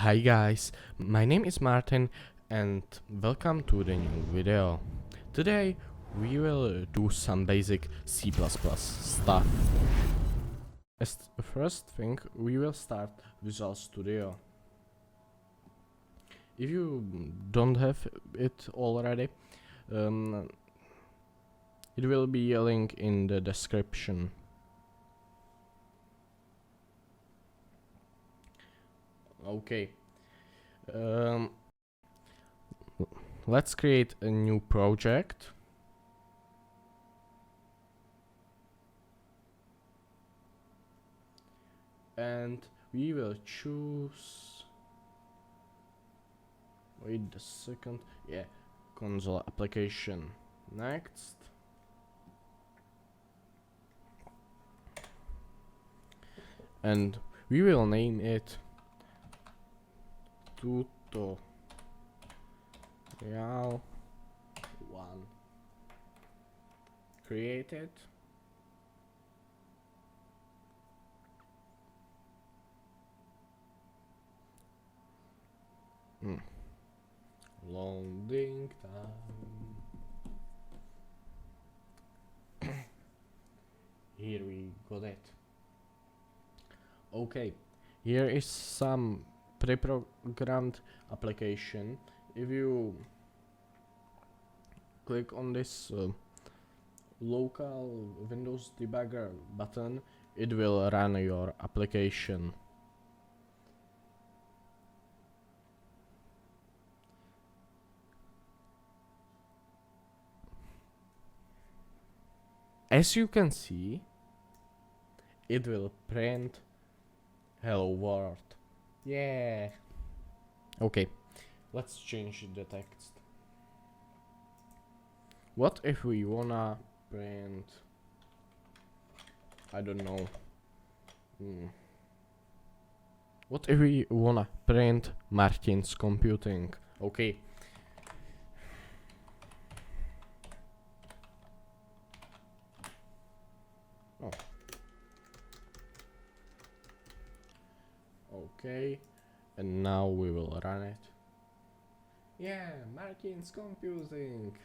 Hi guys, my name is Martin and welcome to the new video. Today we will do some basic C++ stuff. As the first thing, we will start Visual Studio. If you don't have it already, it will be a link in the description. Okay. Let's create a new project. And we will choose, wait a second, yeah, console application. Next. And we will name it Tutorial 1. Created. Loading time. Here we got it. Okay, here is some pre-programmed application. If you click on this local Windows debugger button, it will run your application. As you can see, it will print hello world. Yeah. Okay, let's change the text. What if we wanna print, I don't know, what if we wanna print Martin's computing? Okay. Oh. Okay, and now we will run it. Yeah, Martin's computing.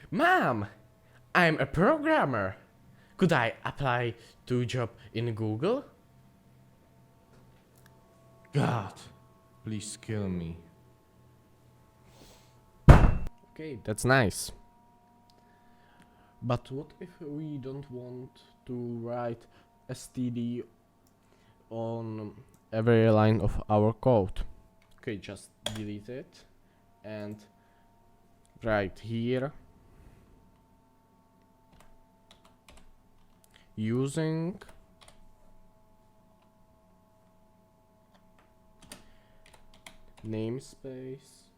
Mom, I'm a programmer. Could I apply to a job in Google? God, please kill me. Okay, that's nice. But what if we don't want to write std on every line of our code? Okay, just delete it and write here using namespace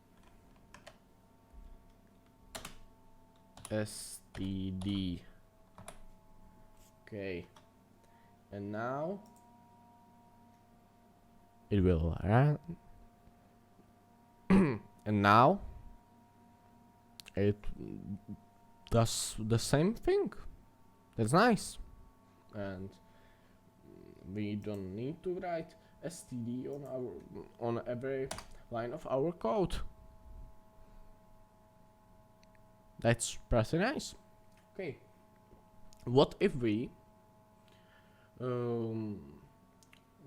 std. Okay, and now it will run. And now it does the same thing. That's nice. And we don't need to write std on every line of our code. That's pretty nice. Okay, what if we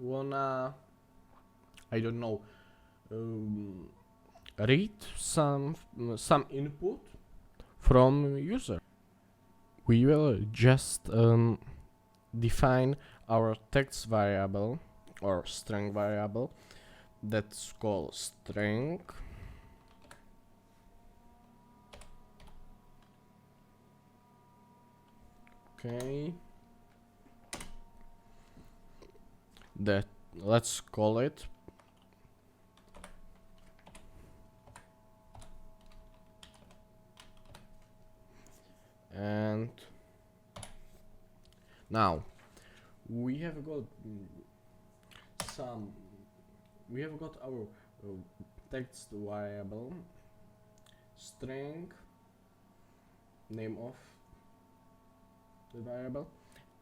wanna, I don't know, read some input from user? We will just define our text variable or string variable that's called string. Okay, that, let's call it and now we have got our text variable string, name of the variable,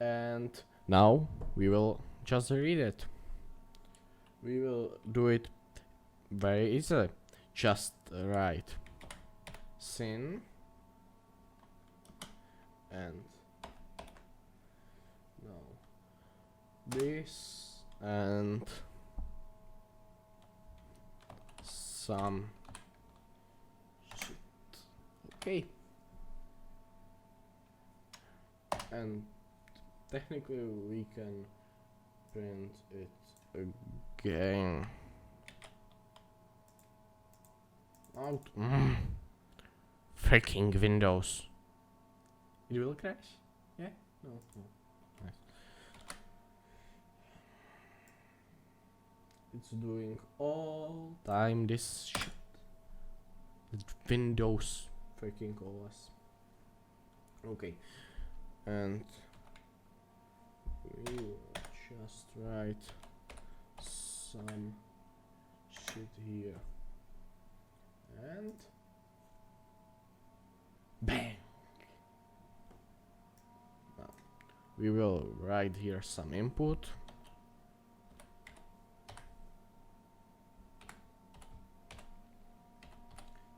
and now we will just read it. We will do it very easily. Just write sin and now this and some shit. Okay. And technically we can print it again. Out. Freaking Windows. It will crash? Yeah? No. Nice. It's doing all time this shit. The Windows freaking OS. Okay. And we will just write some shit here. And bang! Now we will write here some input.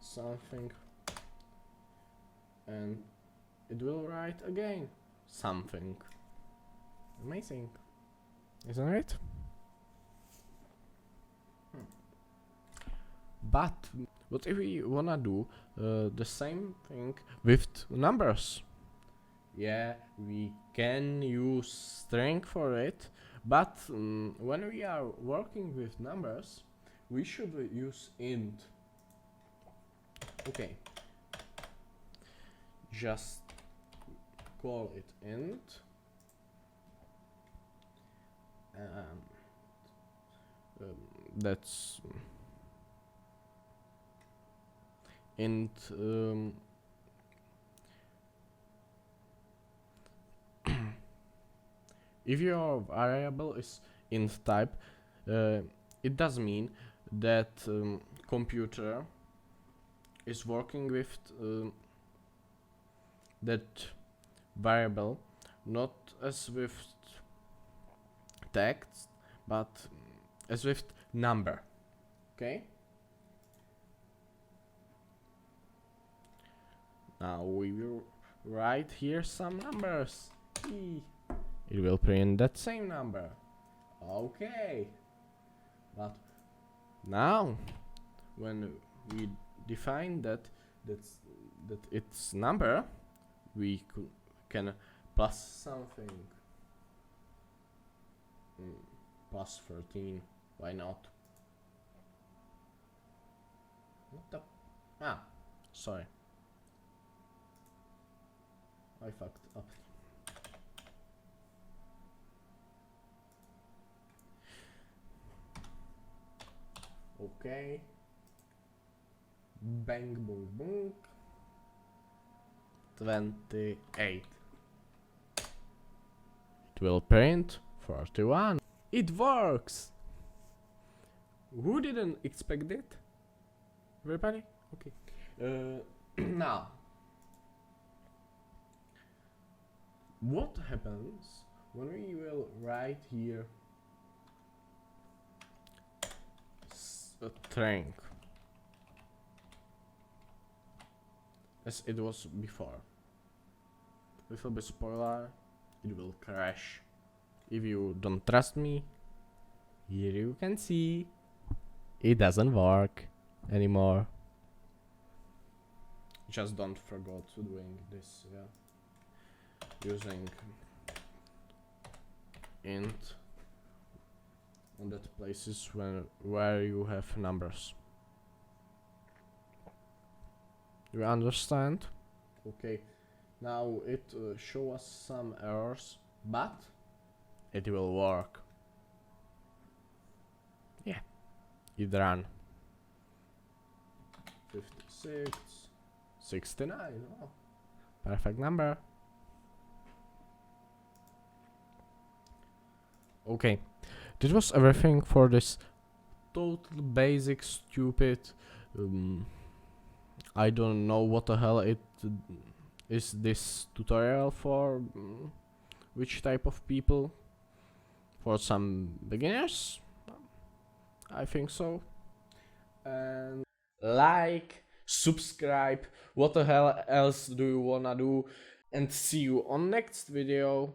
Something. And it will write again something. Amazing. Isn't it? But what if we wanna do the same thing with numbers? Yeah, we can use string for it, but when we are working with numbers, we should use int. Okay. Just call it int. That's int if your variable is int type, it does mean that computer is working with that variable not as with text but as with number. Okay, now we will write here some numbers. It will print that same number. Okay, but now when we define that it's number, we can plus something. Plus 13, why not? What the? Ah, sorry, I fucked up. Okay. Bang boom boom. 28. It will print 41. It works! Who didn't expect it? Everybody? Okay. Now, what happens when we will write here a string as it was before? With a bit spoiler, it will crash. If you don't trust me, here you can see it doesn't work anymore. Just don't forget doing this, yeah. Using int on that places where you have numbers. You understand? Okay. Now it show us some errors, but it will work. Yeah, it ran. 56, 69, oh, perfect number. Okay, this was everything for this total basic stupid I don't know what the hell it is this tutorial for, which type of people. for some beginners. I think so. And like, subscribe, what the hell else do you wanna do? And see you on next video.